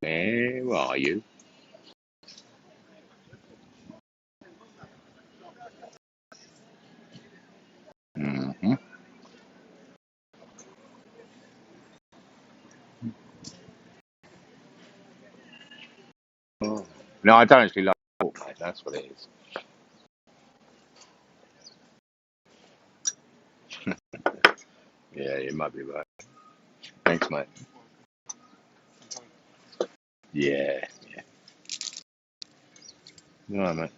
Where are you? Hmm. Oh. No, I don't actually like pork, mate. That's what it is. Yeah, you might be right. Thanks, mate. Yeah, yeah. All right, mate.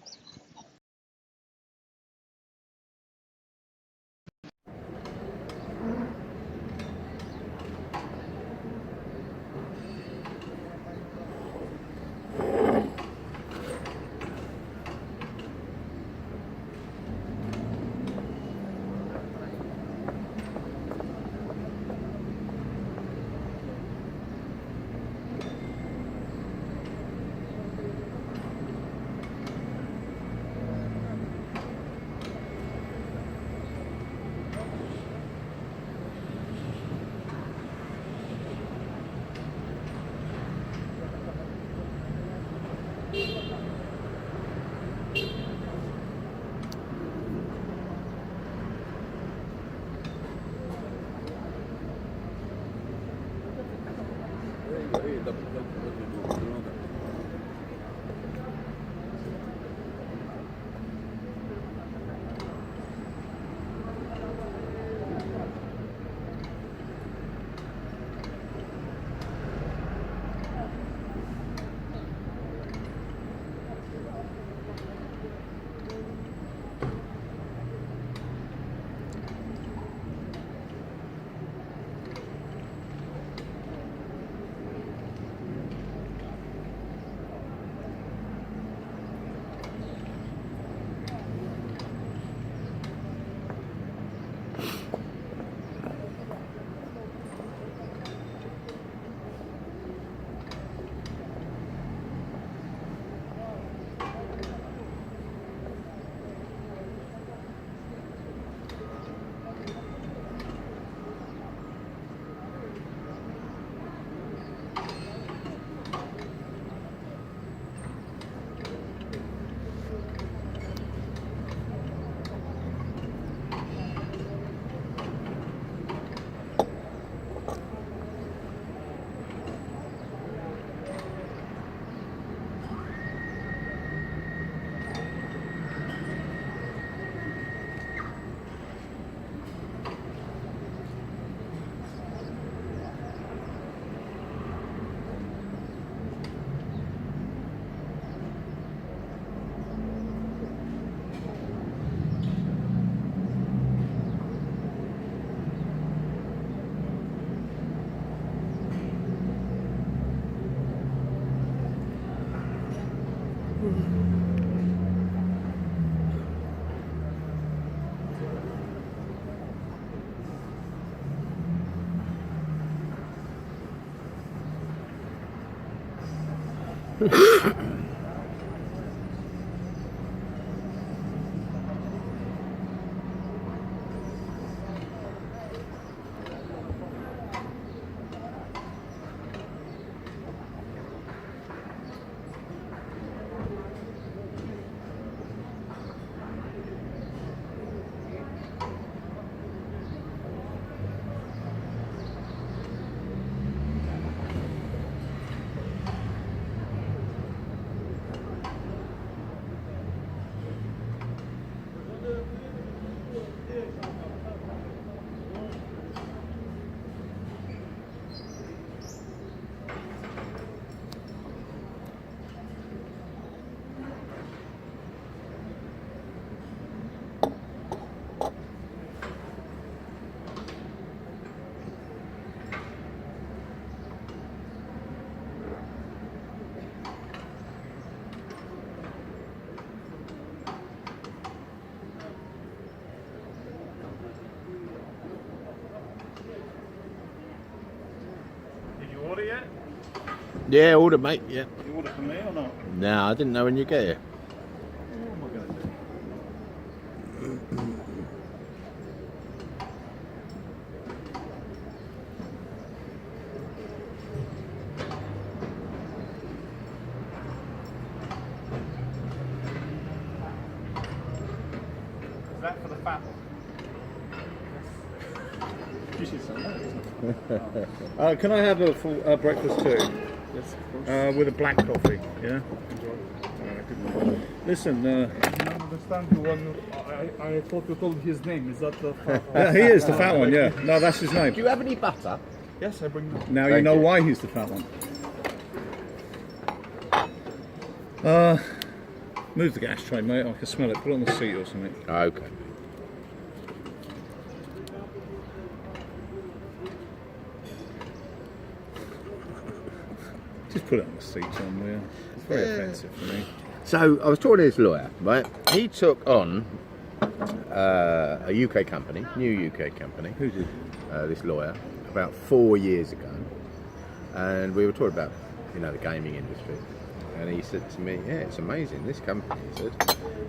Order yet? Yeah, order, mate. Yeah. You order for me or not? No, I didn't know when you get here. What am I going to do? Is that for the fat one? You should say that, isn't it? Can I have a full breakfast too? Yes, of course. With a black coffee, yeah? Enjoy. Listen, I don't understand you when I thought you told his name. Is that the yeah, he is the fat one, yeah. No, that's his name. Do you have any butter? Yes, I bring that. Now you Thank know you. why he's the fat one. Move the gas tray, mate. I can smell it. Put it on the seat or something. Okay. Just put it on the seat somewhere. It's very offensive for me. So I was talking to this lawyer, right? He took on a UK company, new UK company. Who did? This lawyer, about 4 years ago, and we were talking about, the gaming industry. And he said to me, "Yeah, it's amazing. This company," he said,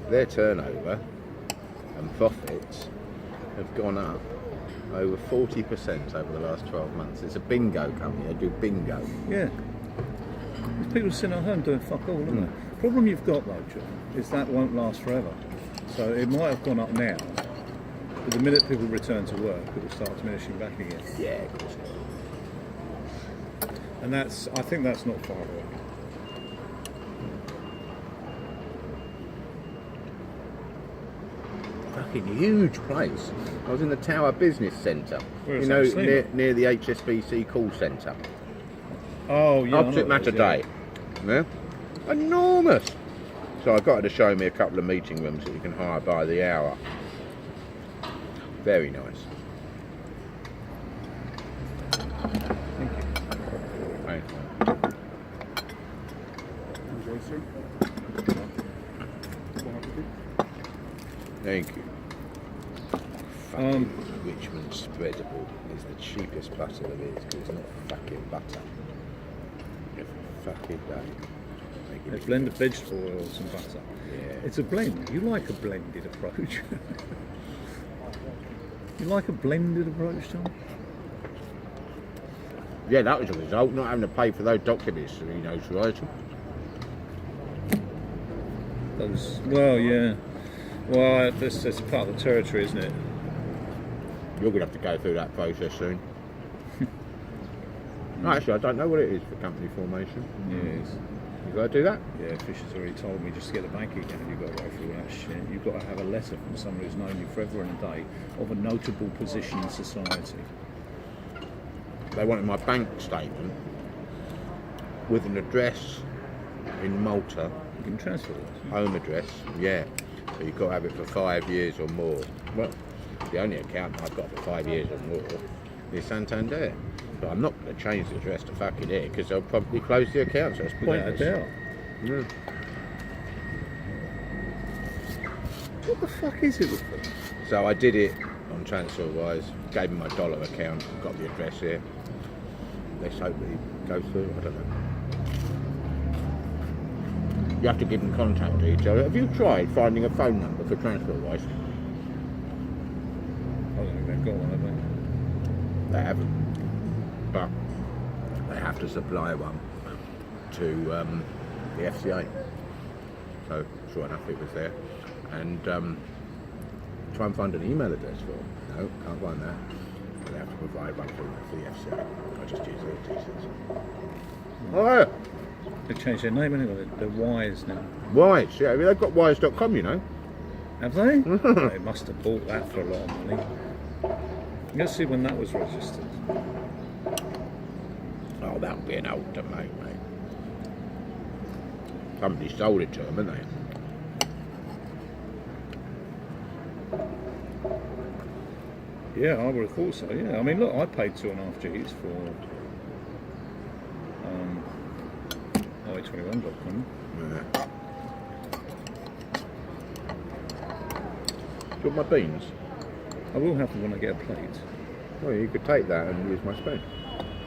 "their turnover and profits have gone up over 40% over the last 12 months. It's a bingo company. They do bingo." Yeah. There's people sitting at home doing fuck all, aren't they? Problem you've got though, John, is that won't last forever. So it might have gone up now, but the minute people return to work, it will start diminishing back again. Yeah, of course. And I think that's not far away. Fucking huge place. I was in the Tower Business Centre. Where is that? Near the HSBC call centre. Oh, yeah. Opposite Matter Day. Yeah. Enormous. So I got her to show me a couple of meeting rooms that you can hire by the hour. Very nice. Thank you. Thanks, mate. Enjoy, sir. Thank you. Richmond spreadable is the cheapest butter there is because it's not fucking butter. Every fucking day. A blend of vegetable oils and butter. Yeah. It's a blend. You like a blended approach. You like a blended approach, John? Yeah, that was a result, not having to pay for those documents, to write them. Well, yeah. Well, that's part of the territory, isn't it? You're going to have to go through that process soon. Actually, I don't know what it is for company formation. Yes. You got to do that? Yeah, Fisher's already told me just to get a bank account, you've got to go through that shit. You've got to have a letter from someone who's known you forever and a day of a notable position in society. They wanted my bank statement with an address in Malta, You can transfer it. home address, yeah. So you've got to have it for 5 years or more. Well, the only account I've got for 5 years or more is Santander. But I'm not going to change the address to fucking here because they'll probably close the account, so it's Without a pointless. doubt. Yeah. What the fuck is it with them? So I did it on TransferWise, gave him my dollar account, got the address here. Let's hope it goes through, I don't know. You have to give them contact details. Have you tried finding a phone number for TransferWise? I don't think they've got one, have they? They haven't. But they have to supply one to the FCA. So sure enough it was there. And try and find an email address for them. No, can't find that. But they have to provide one for the FCA. I just use their details. Oh, They've changed their name anyway. They're Wise now. Wise, yeah. They've got wise.com, you know. Have they? They must have bought that for a lot of money. Let's see when that was registered. Oh, that'll be an old domain, mate. Somebody sold it to them, haven't they? Yeah, I would have thought so, yeah. I mean, look, I paid 2.5 Gs for i21.com. Yeah. Do you want my beans? I will have them when I get a plate. Well, you could take that and use my spoon.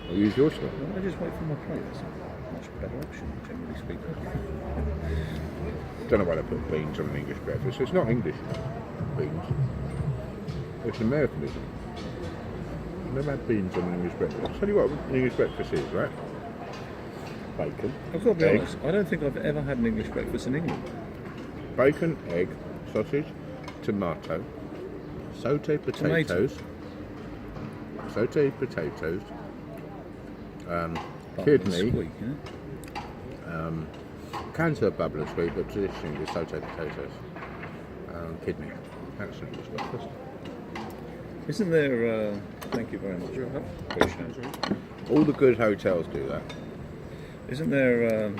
Or use your spoon. Well, I just wait for my plate. That's a much better option, generally speaking. Don't know why they put beans on an English breakfast. It's not English, beans. It's an Americanism. I've never had beans on an English breakfast. I'll tell you what an English breakfast is, right? Bacon. I've got to be egg, honest, I don't think I've ever had an English breakfast in England. Bacon, egg, sausage, tomato, sauteed potatoes, kidney, Squeak, yeah? cans of bubble and sweet, but traditionally with sauteed potatoes, kidney. That's an English breakfast. Isn't there, thank you very much. Appreciate it. All the good hotels do that. Isn't there,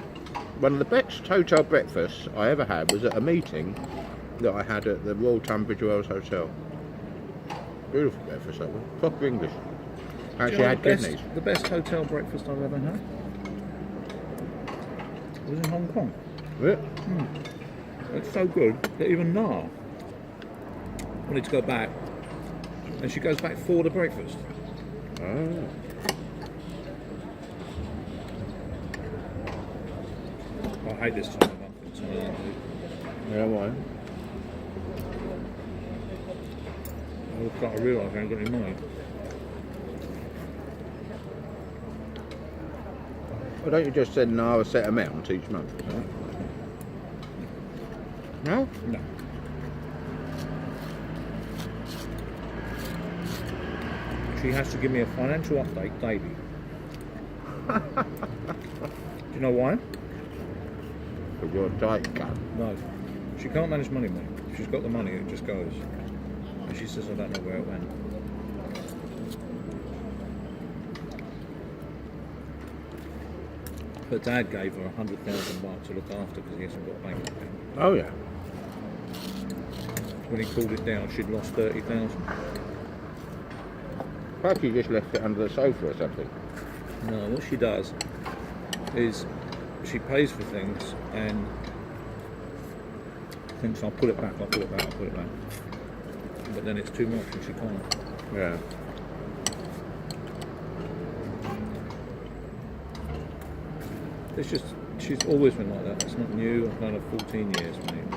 One of the best hotel breakfasts I ever had was at a meeting that I had at the Royal Tunbridge Wells Hotel. Beautiful breakfast, that was. Proper English. Actually had kidneys. The best hotel breakfast I've ever had was in Hong Kong. Yeah. It's so good that even Na wanted to go back, and she goes back for the breakfast. Oh. I hate this time of month. Yeah, why? I've got to realise I ain't got any money. Why don't you just send Nara a set amount each month? Right? No? No. She has to give me a financial update daily. Do you know why? Because you're a tight cunt. No. She can't manage money, mate. If she's got the money, it just goes. And she says, I don't know where it went. Her dad gave her $100,000 to look after because he hasn't got a bank account. Oh, yeah. When he called it down, she'd lost 30,000. Perhaps you just left it under the sofa or something. No, what she does is she pays for things and thinks, I'll pull it back, I'll pull it back, I'll pull it back. But then it's too much and she can't. Yeah. It's just, she's always been like that. It's not new. I've known her 14 years, mate.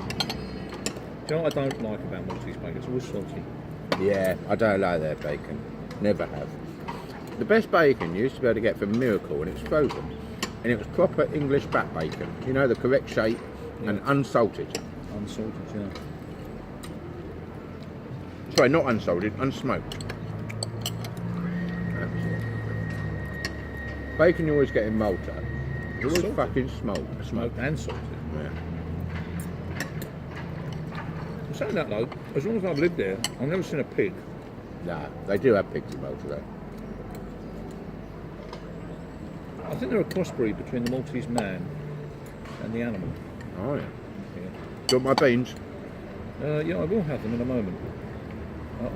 Do you know what I don't like about Maltese bacon? It's always salty. Yeah, I don't like their bacon. Never have. The best bacon you used to be able to get from Miracle when it was frozen. And it was proper English back bacon. You know, the correct shape and unsalted. Unsalted, yeah. Sorry, not unsalted, unsmoked. Bacon you always get in Malta. It's always Salted. fucking smoked. Smoked and salted. Yeah. I'm saying that though, as long as I've lived there, I've never seen a pig. Nah, they do have pigs in Malta though. I think they're a crossbreed between the Maltese man and the animal. Oh yeah. Yeah. Do you want my beans? Yeah, I will have them in a moment.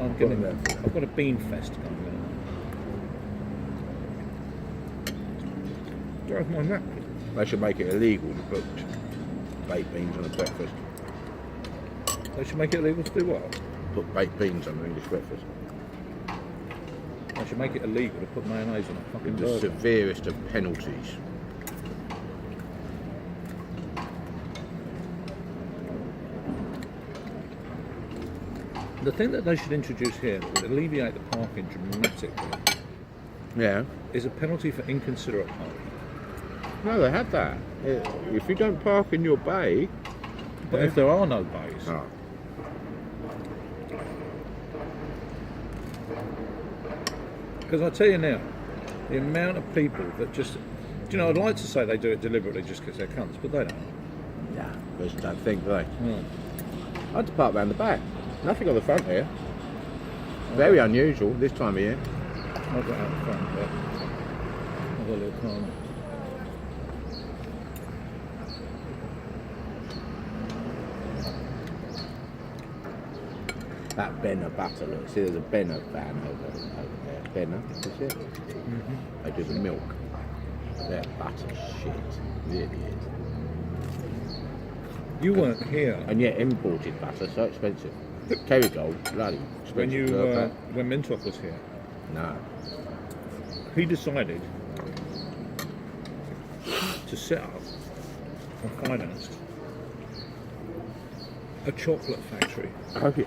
I'm getting there. I've got a bean fest going on. Where's my napkin? They should make it illegal to put baked beans on a breakfast. They should make it illegal to do what? Put baked beans on an English breakfast. They should make it illegal to put mayonnaise on a fucking The burger. severest of penalties. The thing that they should introduce here that would alleviate the parking dramatically Yeah. is a penalty for inconsiderate parking. No, they had that. If you don't park in your bay... But if there are no bays, Oh. because I tell you now, the amount of people that just, do you know, I'd like to say they do it deliberately just because they're cunts, but they don't. Yeah. They just don't think, do they? No. I had to park round the back. Nothing on the front here. Very unusual this time of year. I've got out front, but I've got a little car. That Benner butter, look. See, there's a Benner van over there. Benner, is it? They do the milk. Their butter shit. Really is. You weren't here And yet imported butter, so expensive. Kerrygold, bloody expensive. when you burger. when Mintoff was here. No. He decided to set up and finance a chocolate factory Oh yeah.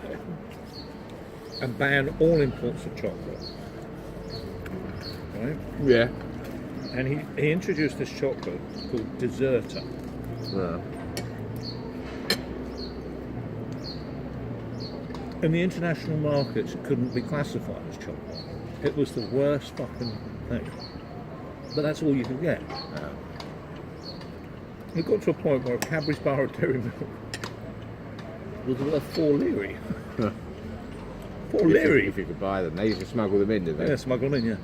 and ban all imports of chocolate. Right? Yeah. And he introduced this chocolate called Deserter. Yeah. And the international markets couldn't be classified as chocolate. It was the worst fucking thing. But that's all you could get. It got to a point where a Cadbury's bar of dairy milk was worth 4 Leary. 4 Leary? If you could buy them. They used to smuggle them in, didn't they? Yeah, smuggled in, yeah.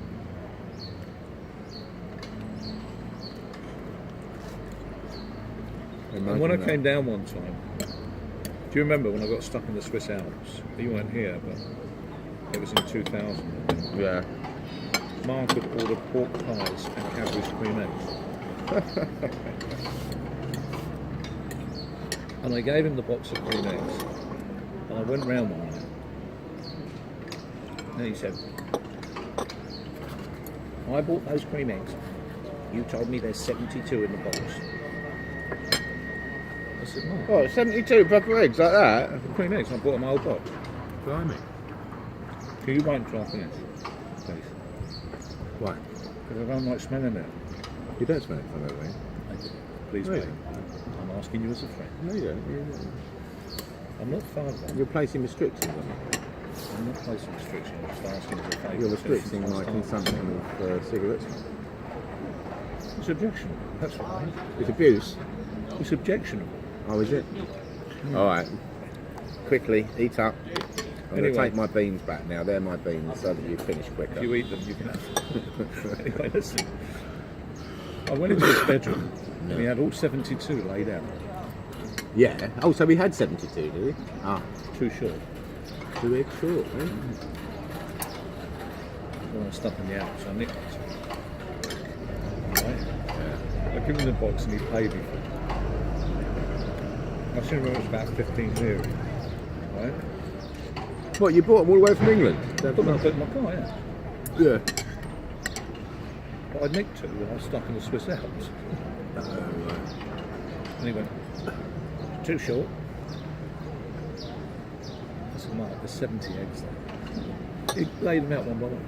And when I came down one time, do you remember when I got stuck in the Swiss Alps? You weren't here, but it was in 2000. Yeah. Mark had ordered pork pies and Cadbury's cream eggs. And I gave him the box of cream eggs. And I went round one night. And he said, I bought those cream eggs. You told me there's 72 in the box. I said, no. Oh, 72 proper eggs like that? Cream eggs, and I bought them a whole box. Blimey. Can you wait until I finish, please? Why? Because I don't like smelling it. You don't smell it from that way. I do. Please, Really? wait. I'm asking you as a friend. No, you don't. I'm not father. You're placing restrictions on it. I'm not placing restrictions. I'm just asking as a favour. You're restricting my consumption of cigarettes. It's objectionable. That's right. It's abuse. It's objectionable. Oh, is it? All right. Quickly, eat up. I'm going to Anyway. take my beans back now. They're my beans so that you finish quicker. If you eat them, you can have them. Anyway, listen. I went into his bedroom and he had all 72 laid out. Yeah. Oh, so we had 72, did we? Ah, Too short. 2 eggs short, eh? When I was stuck in the Alps, I nicked it. Right? Yeah. I give him the box and he paid me for it. I still remember it was about 15 lira. Right? What, you bought them all the way from England? I put them in my car, yeah. Yeah. But I nicked two when I was stuck in the Swiss Alps. And he went, too short. I said, Mark, there's 70 eggs there. He laid them out one by one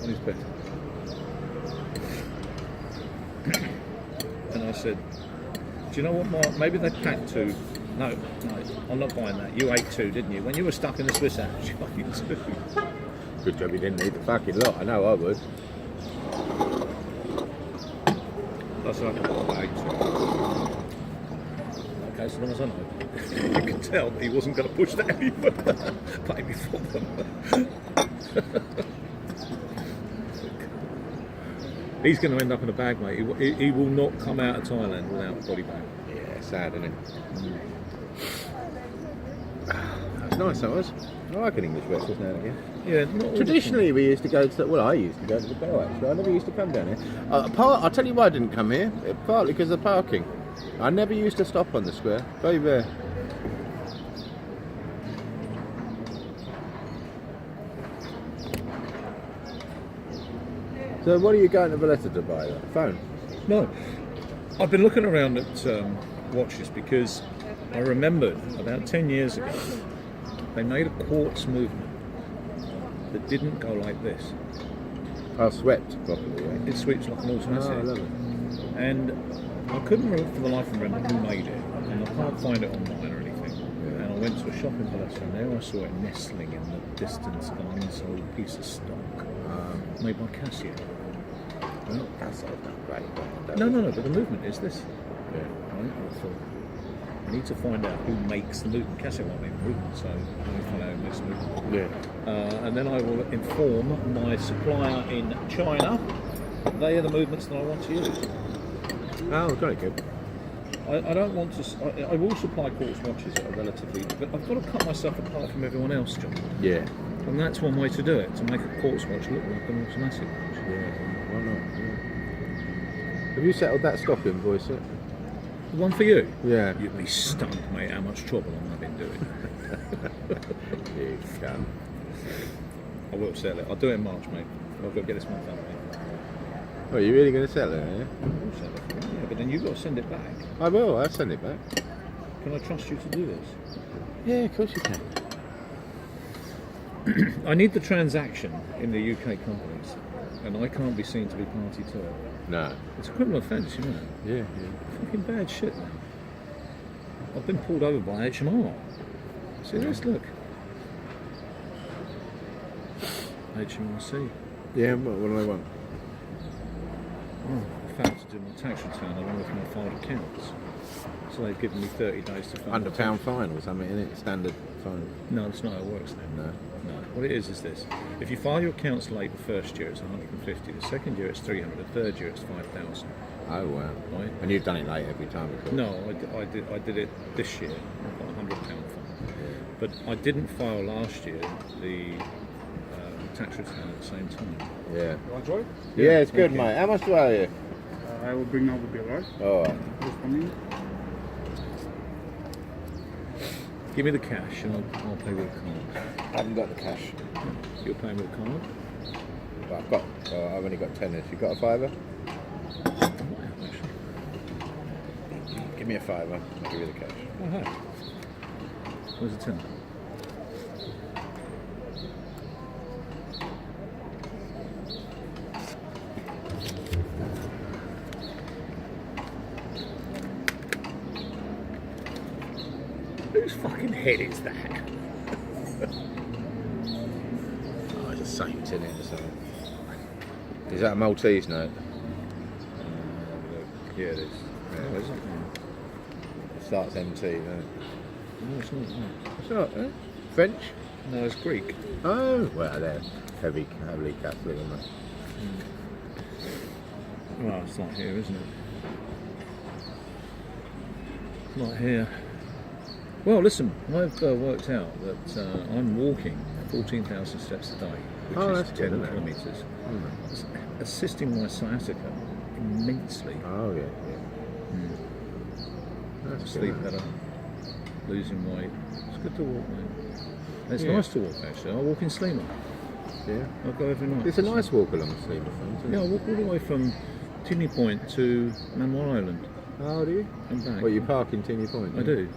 on his bed. And I said, do you know what, Mark? Maybe they packed two. No, I'm not buying that. You ate two, didn't you? When you were stuck in the Swiss Alps, you ate two. Good job you didn't eat the fucking lot. I know I would. That's like I ate two. Okay, so long as I know. I could tell that he wasn't going to push that any further. Pay me for them. He's going to end up in a bag, mate. He will not come out of Thailand without a body bag. Yeah, sad, isn't it? That's nice, that was. I like an English breakfast now and again. Yeah, not all Traditionally, we used to go to. Well, I used to go to the Bell. Actually, I never used to come down here. I'll tell you why I didn't come here. Partly because of the parking. I never used to stop on the square. Very rare. So what are you going to Valletta to buy? A phone? No, I've been looking around at watches because I remembered about 10 years ago they made a quartz movement that didn't go like this. Oh, swept properly, yeah. It sweeps like an Oh, I automatic. love it. And I couldn't remember for the life of me who made it, and I can't find it online or anything. Yeah. And I went to a shop in Valletta, and there I saw it nestling in the distance of an unsold piece of stock made by Casio. Right? That's not great. No, but the movement is this. Yeah. Right? I thought, I need to find out who makes the movement. Casio won't make the movement, so I need to find out who makes the movement. Yeah. And then I will inform my supplier in China that they are the movements that I want to use. Oh, very good. I don't want to. I will supply quartz watches that are relatively, but I've got to cut myself apart from everyone else, John. Yeah. And that's one way to do it, to make a quartz watch look like an automatic watch. Yeah. Why not? Yeah. Have you settled that stock invoice yet? The one for you? Yeah. You'd be stunned, mate, how much trouble I've been doing. You can. I will sell it. I'll do it in March, mate. I've got to get this month out, mate. Oh, you're really going to sell it, are you? I will sell it. Yeah, but then you've got to send it back. I will. I'll send it back. Can I trust you to do this? Yeah, of course you can. I need the transaction in the UK companies, and I can't be seen to be party to it. No. It's a criminal offence, you know. Yeah. Fucking bad shit, man. I've been pulled over by HMR. See this? Look. HMRC. Yeah. What do I want? Oh, I failed to do my tax return along with my filed accounts. So they've given me 30 days to file. £100 fine or something, isn't it? Standard fine. No, that's not how it works then. No. No. What it is this. If you file your accounts late the first year, it's 150. The second year, it's 300. The third year, it's 5,000. Oh wow. Right? And you've done it late every time before. No, I did it this year. I got £100 fine. But I didn't file last year the tax return at the same time. Yeah. You enjoy it? Yeah, it's good, thank you. mate. How much do I owe you? I will bring now the bill, right? Oh, Just for me. Give me the cash and I'll pay with a card. I haven't got the cash. You're paying with a card? But I've only got tennis. You got a fiver? I might have, actually. Give me a fiver. I'll give you the cash. I have. Where's the tin? Whose fucking head is that? Oh, it's a saint in it or something. Is that a Maltese note? Yeah, it is. Yeah. Oh, is it? It starts MT, doesn't it? No, it's not. No. It's not, eh? French? No, it's Greek. Oh, well, they're heavily Catholic, aren't they? Well, it's not here, isn't it? Not here. Well, listen, I've worked out that I'm walking 14,000 steps a day, which Oh, is that's good, 10 isn't it? kilometres. Mm. It's assisting my sciatica immensely. Oh, yeah. That's good, Sleep isn't it? better, losing weight. It's good to walk, mate. And it's Yeah. nice to walk, actually. I walk in Sleemer. Yeah. I go every night. It's a nice walk along the Sleemer front, isn't Yeah, I it? walk all the way from Tinney Point to Manoir Island Oh, do you? and back. Well, you park in Tinney Point? I do.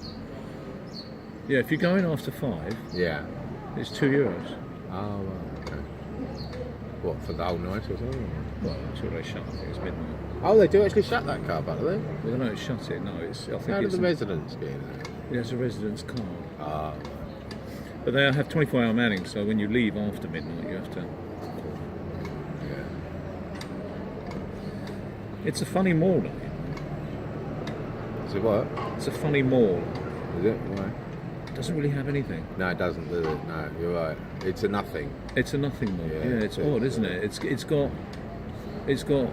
Yeah, if you're going after 5, Yeah. it's €2. Oh, right, okay. What, for the whole night or something? Well, until they shut. I think it's midnight. Oh, they do actually shut that car park, do they? Well, they don't shut it. No, it's. I think How do it's the residents get in there? It's a residence card. Ah, But they have 24-hour manning, so when you leave after midnight, you have to. yeah. It's a funny mall, though. Is it what? It's a funny mall. Is it? Why? It doesn't really have anything. No, it doesn't, does it? No, you're right. It's a nothing. It's a nothing mall. Yeah, Yeah, it's it is, odd, isn't it? It's got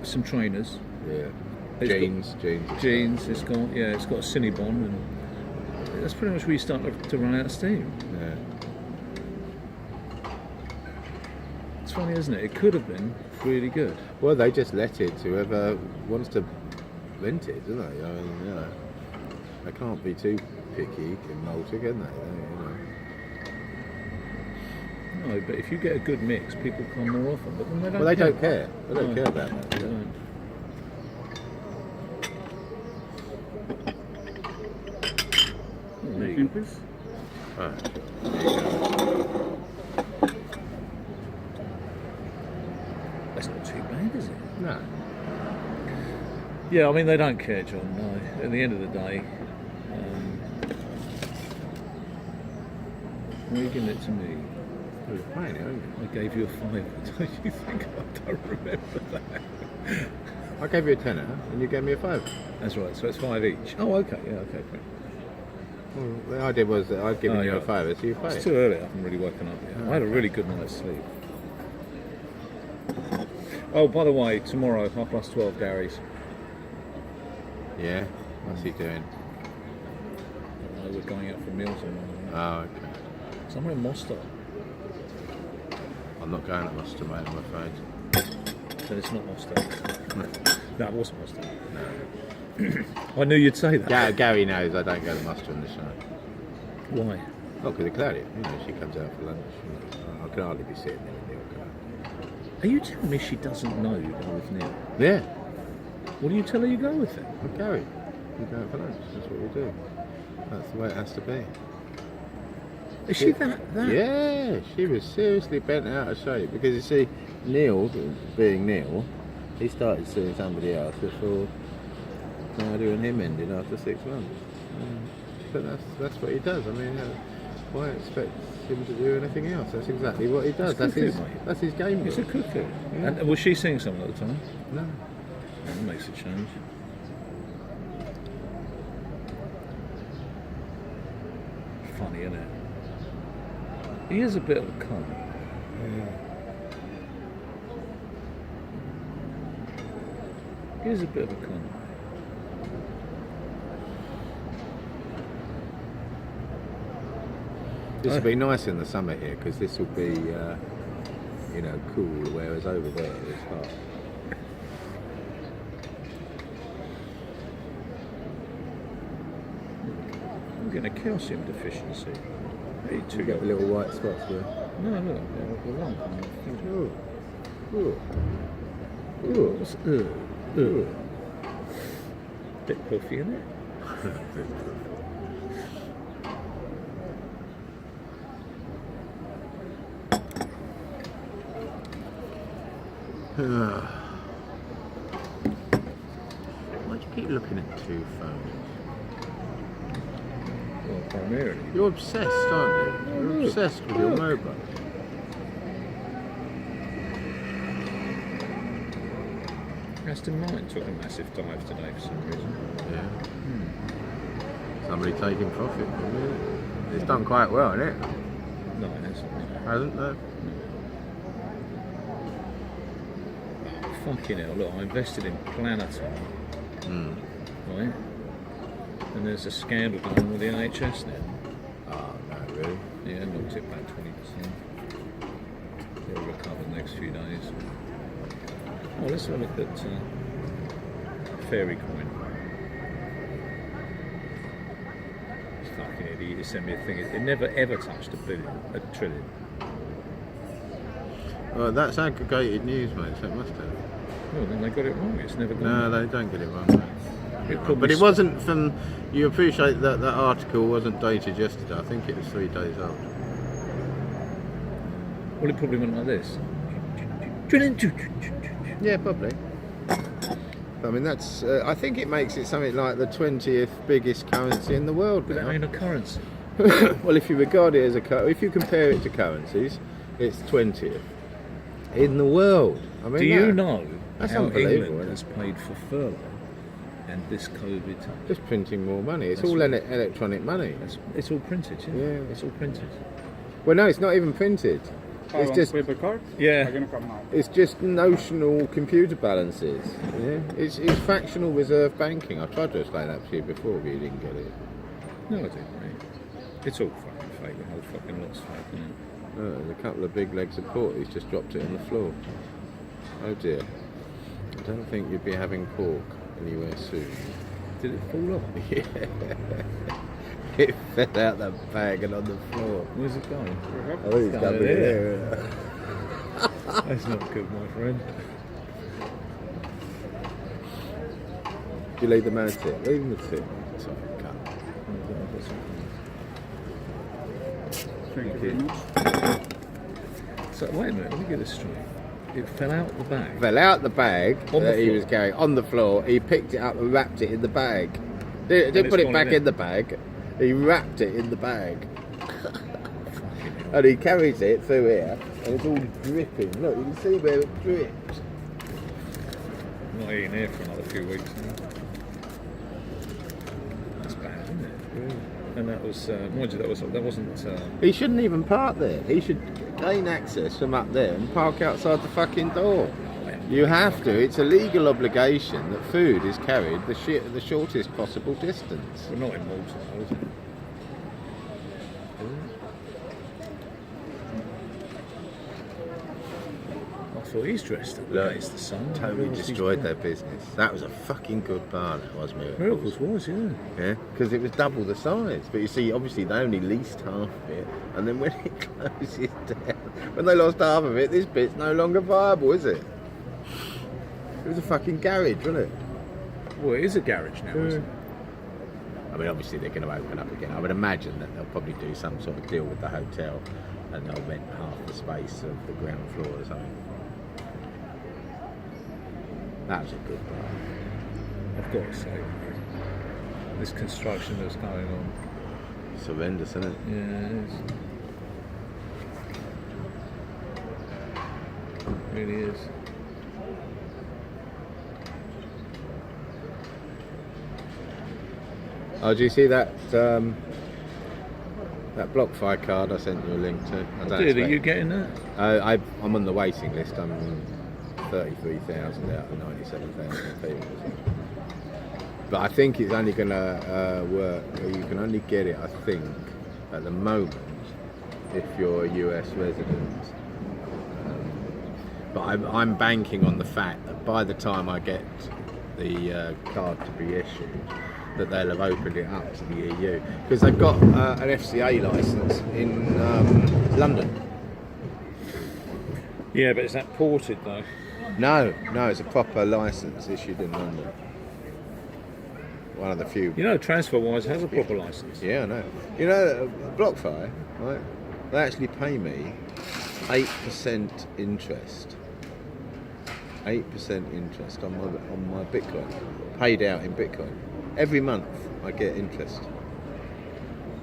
some trainers, Yeah. It's jeans. It's got a Cinnabon, and that's pretty much where you start to run out of steam. Yeah. It's funny, isn't it? It could have been really good. Well, they just let it to whoever wants to rent it, don't they? I mean, you know, they can't be too picky in Malta, can they? You know. No, but if you get a good mix, people come more often. But then they don't. Well, they care. don't care. They don't care about that. They don't. There you go. please. Oh, That's not too bad, is it? no. Yeah, I mean they don't care, John. No. At the end of the day, why are you giving it to me? It was playing it, wasn't I gave you a fiver. Don't you think I don't remember that? it? I gave you a tenner and you gave me a five. That's right. So it's 5 each. Oh, okay. Yeah, okay. Great. Well, the idea was that I'd given Oh, you yeah. a fiver, so you paid. It's too early. I haven't really woken up yet. Oh, I had a really good night's sleep. Oh, by the way, tomorrow 12:30, Gary's. Yeah. What's he doing? We're going out for meals tomorrow. Oh, okay. Somewhere in Mostar. I'm not going to Mostar, mate, I'm afraid. Then it's not Mostar. No, it wasn't Mostar. I knew you'd say that. Gary knows I don't go to Mostar on the show. Why? Not because of Claudia. You know, she comes out for lunch. I can hardly be sitting there with Neil. Are you telling me she doesn't know you go with Neil? Yeah. What do you tell her you go with him? With Gary. We go out for lunch. That's what we do. That's the way it has to be. Is she that? Yeah, she was seriously bent out of shape because you see, Neil, being Neil, he started seeing somebody else before Nadia and him ended after 6 months. But that's what he does. I mean, why expect him to do anything else? That's exactly what he does. It's cuckoo, mate. That's his game. It's a book. cuckoo. Yeah. And was she seeing someone at the time? No. That makes a change. Funny, isn't it? He is a bit of a cunt. He is a bit of a cunt. This will be nice in the summer here because this will be, cool. Whereas over there it's hot. I'm getting a calcium deficiency. Hey, You get the little white spots there. No, look, they're a lump. Ooh. Ooh. Ooh. What's Ooh. Bit puffy, isn't it? Why do you keep looking at two phones? Well, primarily. You're obsessed, aren't you? You're look, obsessed with your look. mobile. Aston Martin took a massive dive today for some reason. Yeah. Somebody taking profit from it. It's done quite well, hasn't it? No, it hasn't. Hasn't though? Fucking hell, look, I invested in Planetar, right? And there's a scandal going on with the NHS now. Oh no, really? Yeah, knocked it back 20%. It'll recover the next few days. Oh, let's have a look at Fairy Coin. This fucking idiot, he sent me a thing. It never ever touched a trillion. Well, that's aggregated news, mate, so it must have. Oh, then they got it wrong. It's never gone. No, they don't get it wrong, mate. It probably But it wasn't from. You appreciate that that article wasn't dated yesterday. I think it was 3 days old. Well, it probably went like this. Yeah, probably. I mean, that's. I think it makes it something like the 20th biggest currency in the world But that now. ain't a currency. Well, if you regard it as if you compare it to currencies, it's 20th in the world. I mean, Do you know that's how unbelievable, England isn't has paid for furlough and this COVID time? just printing more money. It's That's all right. electronic money. It's all printed, yeah? Yeah. It's all printed. Well, no, it's not even printed. It's just paper card. Yeah. I'm gonna come now. it's just notional computer balances. Yeah, it's fractional reserve banking. I tried to explain that to you before, but you didn't get it. No, I didn't, mate. It's all fucking fake. The whole fucking lot's fake, isn't it? Oh, there's a couple of big legs of pork. He's just dropped it on the floor. Oh dear. I don't think you'd be having pork anywhere soon. Did it fall off? Yeah. it fell out the bag and on the floor. Where's it going? I think it's coming here. That's not good, my friend. Do you leave the man a tip? Leave him a tip. Sorry, cut. Thank you you. very much. So wait a minute, let me get this straight. It fell out the bag. Fell out the bag On the that he floor. was carrying on the floor. He picked it up and wrapped it in the bag. Didn't it's put it gone back in in the bag. He wrapped it in the bag. And he carries it through here and it's all dripping. Look, you can see where it drips. I'm not eating here for another few weeks now. That's bad, isn't it? And that was, mind you, that wasn't. He shouldn't even park there. He should gain access from up there and park outside the fucking door. You have to. It's a legal obligation that food is carried the shortest possible distance. We're not in Malta, though, is it? I thought he's dressed up Look, against the sun. Totally Realised he's destroyed got- their business. That was a fucking good bar, that was Miracles was, yeah. Yeah, because it was double the size. But you see, obviously they only leased half of it, and then when it closes down, when they lost half of it, this bit's no longer viable, is it? It was a fucking garage, wasn't it? Well, it is a garage now, isn't it? I mean, obviously they're going to open up again. I would imagine that they'll probably do some sort of deal with the hotel, and they'll rent half the space of the ground floor or something. That was a good bar. I've got to say, this construction that's going on, It's horrendous, isn't it? yeah, it is. It really is. Oh, do you see that that BlockFi card I sent you a link to? I don't Dude, are expect- you getting that? I'm on the waiting list. I'm 33,000 out of 97,000 people. But I think it's only going to work. You can only get it, I think, at the moment, if you're a US resident. But I'm banking on the fact that by the time I get the card to be issued, that they'll have opened it up to the EU, because they've got an FCA licence in London. Yeah, but is that ported though? No, it's a proper licence issued in London. One of the few. You know, TransferWise has a proper license. Yeah, I know. You know, BlockFi, right? They actually pay me 8% interest. 8% interest on my Bitcoin, paid out in Bitcoin. Every month I get interest.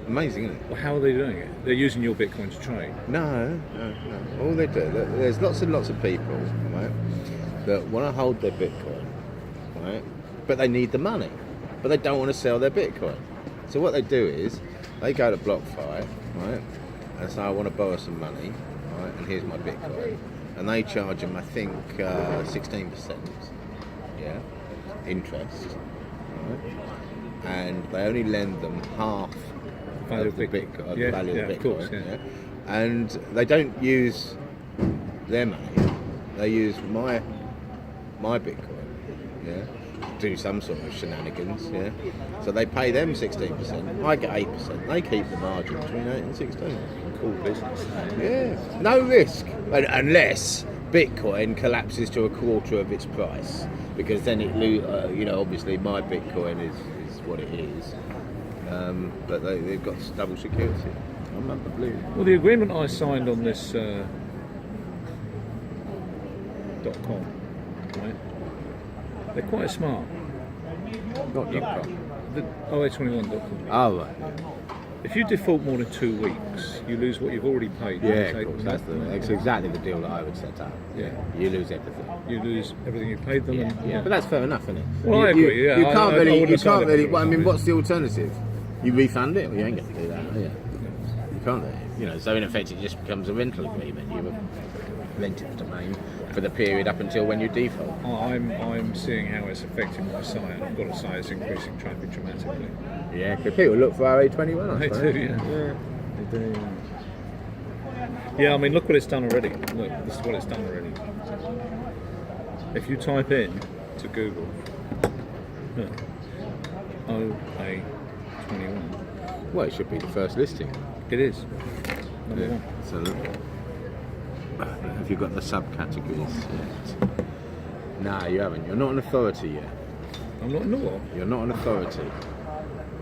Amazing, isn't it? Well, how are they doing it? They're using your Bitcoin to trade. No. All they do, there's lots and lots of people, right, that want to hold their Bitcoin, right, but they need the money, but they don't want to sell their Bitcoin. So what they do is they go to BlockFi, right, and say, I want to borrow some money, right, and here's my Bitcoin, and they charge them, I think, 16%, yeah, interest, right, and they only lend them half Value of the of Bitcoin. the Yeah, value yeah, of of Bitcoin, course, yeah. and they don't use their money; they use my Bitcoin, yeah, do some sort of shenanigans, yeah. So they pay them 16%, I get 8%. They keep the margin between 8 and 16. Cool business. Yeah, no risk, unless Bitcoin collapses to a quarter of its price, because then obviously my Bitcoin is what it is. But they've got double security. I'm unbelievable. Well, the agreement I signed on this .com, right? They're quite smart. Not .com. The OA21.com. Oh, right. If you default more than 2 weeks, you lose what you've already paid. Yeah, You of take- course. That's exactly the deal that I would set up. Yeah. You lose everything. You lose everything you paid them. and, But that's fair enough, isn't it? Well, I agree, yeah. You I- can't I really. wouldn't You sign can't it really. for Well, I mean, refund. what's the alternative? You refund it, or you ain't going to do that, are you? You can't do it. So in effect, it just becomes a rental agreement. You rented the domain for the period up until when you default. I'm seeing how it's affecting my site, and I've got to say it's increasing traffic dramatically. Yeah, because people look for RA21. I They suppose. do, yeah. They do. Yeah, I mean, look what it's done already. Look, this is what it's done already. If you type in to Google OA21, Well, it should be the first listing. It is. Number one. So, have you got the subcategories yet? No, you haven't. You're not an authority yet. I'm not what? You're not an authority.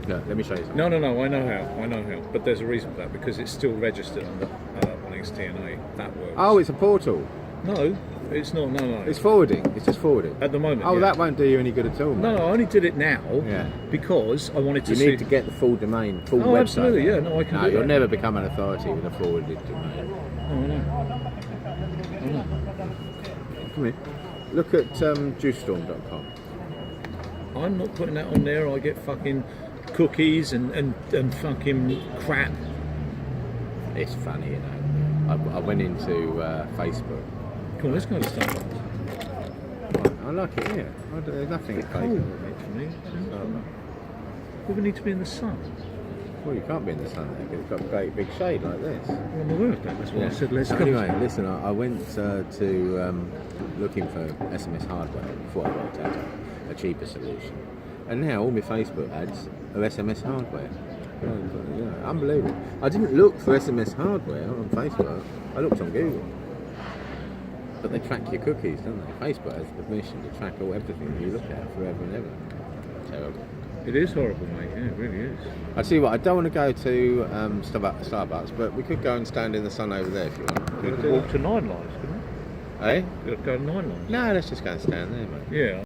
No, let me show you something. No, I know how. But there's a reason for that, because it's still registered on XTNA. That works. Oh, it's a portal. No, it's not. No. It's forwarding. It's just forwarding. At the moment. Oh, yeah. that won't do you any good at all, mate. No, I only did it now. Yeah. Because I wanted to You see. need to get the full domain, full Oh, website. absolutely, yeah, no, I can No, do you'll that. never become an authority with a forwarded domain. Oh, I know. Come here. Look at juicestorm.com. I'm not putting that on there. I get fucking cookies and fucking crap. It's funny, you know. I went into Facebook. Come on, let's go to Starbucks. I like it here. There's nothing It's fake. cold, mate, for me. We would need to be in the sun. Well, you can't be in the sun there because it's got a great big shade like this. Well, I'm aware of that. That's why I said let's So go. anyway, listen, I went to looking for SMS hardware before I worked out a cheaper solution. And now all my Facebook ads are SMS hardware. You know, unbelievable. I didn't look for SMS hardware on Facebook. I looked on Google. But they track your cookies, don't they? Facebook has permission to track everything you look at forever and ever. Terrible. It is horrible, mate. Yeah, it really is. I tell you what, I don't want to go to Starbucks, but we could go and stand in the sun over there if you want. We could walk to Nine Lives, couldn't we? Eh? We could go to Nine Lives. No, let's just go and stand there, mate. Yeah.